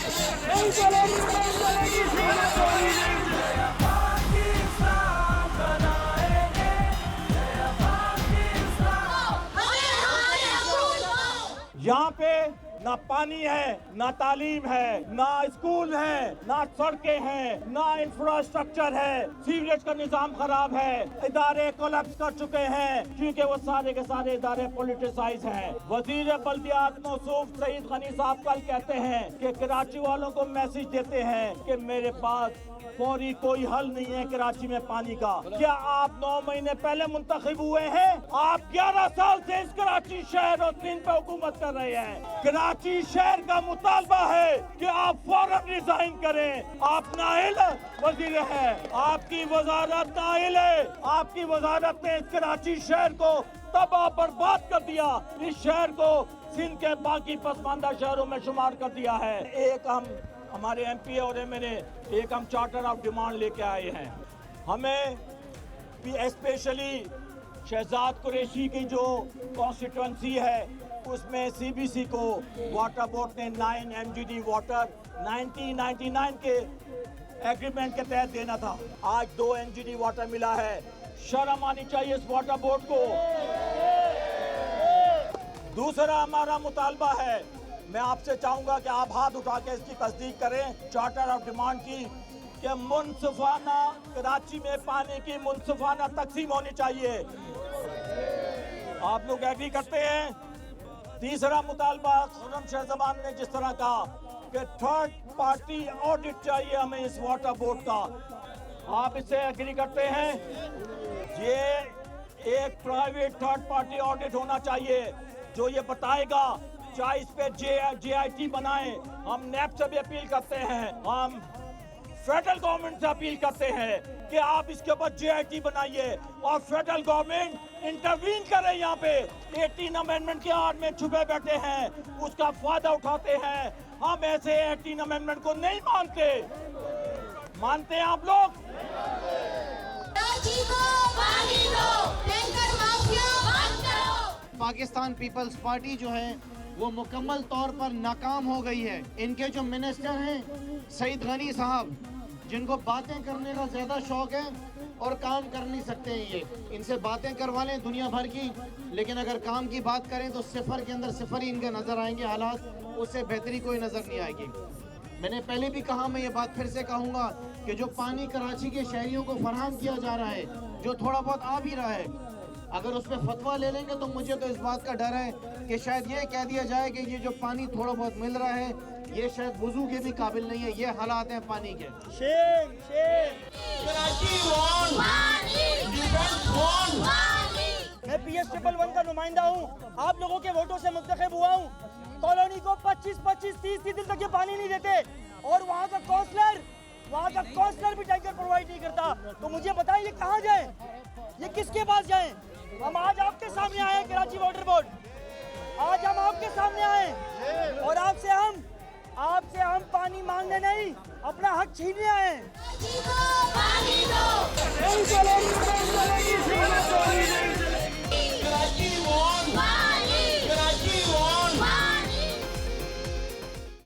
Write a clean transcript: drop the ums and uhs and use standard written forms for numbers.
नहीं चलेगी, नहीं चलेगी, यहाँ पे ना पानी है, ना तालीम है, ना स्कूल है, ना सड़कें हैं, ना इंफ्रास्ट्रक्चर है, सीवरेज का निजाम खराब है, इदारे कोलैप्स कर चुके हैं क्योंकि वो सारे के सारे इदारे पॉलिटिसाइज हैं। वजीर बल्दियात मौसूफ सईद गनी साहब कल कहते हैं कि कराची वालों को मैसेज देते हैं कि मेरे पास फौरी कोई हल नहीं है कराची में पानी का। क्या आप 9 महीने पहले मुंतखब हुए हैं? आप 11 साल से इस कराची शहर और सिंध पे हुकूमत कर रहे हैं। कराची शहर का मुतालबा है कि आप फौरन रिजाइन करें। आप नाअहल वजीर हैं, आपकी वजारत नाअहल है। आपकी वजारत ने इस कराची शहर को तबाह बर्बाद कर दिया, इस शहर को सिंध के बाकी पसमानदा शहरों में शुमार कर दिया है। एक हमारे MP और MNA एक हम चार्टर ऑफ डिमांड लेके आए हैं। हमें स्पेशली शहजाद कुरैशी की जो कॉन्स्टिट्यूंसी है उसमें CBC को वाटर बोर्ड ने 9 MGD वाटर 1999 के एग्रीमेंट के तहत देना था। आज 2 MGD वाटर मिला है। शर्म आनी चाहिए इस वाटर बोर्ड को। दूसरा हमारा मुतालबा है, मैं आपसे चाहूंगा कि आप हाथ उठा के इसकी तस्दीक करें चार्टर ऑफ डिमांड की कि मुनसिफाना कराची में पानी की मुनसिफाना तकसीम होनी चाहिए। आप लोग एग्री करते हैं? तीसरा मुतालबा खुर्रम शाह जमान ने जिस तरह कहा कि थर्ड पार्टी ऑडिट चाहिए हमें इस वाटर बोर्ड का, आप इससे एग्री करते हैं? ये एक प्राइवेट थर्ड पार्टी ऑडिट होना चाहिए जो ये बताएगा, चाहे इस पे JIT बनाएं। हम NAB से भी अपील करते हैं, हम फेडरल गवर्नमेंट से अपील करते हैं कि आप इसके ऊपर JIT बनाइए और फेडरल गवर्नमेंट इंटरवीन करे। यहाँ पे 18 अमेंडमेंट के आड़ में छुपे बैठे हैं, उसका फायदा उठाते हैं। हम ऐसे 18 अमेंडमेंट को नहीं मानते हैं आप लोग? पाकिस्तान पीपल्स पार्टी जो है वो मुकम्मल तौर पर नाकाम हो गई है। इनके जो मिनिस्टर हैं सईद गनी साहब, जिनको बातें करने का ज़्यादा शौक है और काम कर नहीं सकते हैं ये, इनसे बातें करवा लें दुनिया भर की, लेकिन अगर काम की बात करें तो सिफर के अंदर सिफर ही इनके नज़र आएंगे हालात, उससे बेहतरी कोई नज़र नहीं आएगी। मैंने पहले भी कहा, मैं ये बात फिर से कहूँगा कि जो पानी कराची के शहरियों को फराहम किया जा रहा है, जो थोड़ा बहुत आ भी रहा है, अगर उस पर फतवा ले लेंगे तो मुझे तो इस बात का डर है कि शायद ये कह दिया जाए कि ये जो पानी थोड़ा बहुत मिल रहा है ये शायद वुजू के भी काबिल नहीं है। ये हालात हैं पानी के। मैं PS111 का नुमाइंदा हूँ, आप लोगों के वोटों से मुंतखब हुआ हूँ। कॉलोनी को 25-25, 30 दिन तक ये पानी नहीं देते और वहाँ का काउंसलर भी टैंकर प्रोवाइड नहीं करता। तो मुझे बताइए ये कहाँ जाए, ये किसके पास जाए? हम आज आपके सामने आए कराची वाटर बोर्ड, आज हम आपके सामने आए और आपसे हम पानी मांगने नहीं, अपना हक छीनने आए। नहीं चलेगा।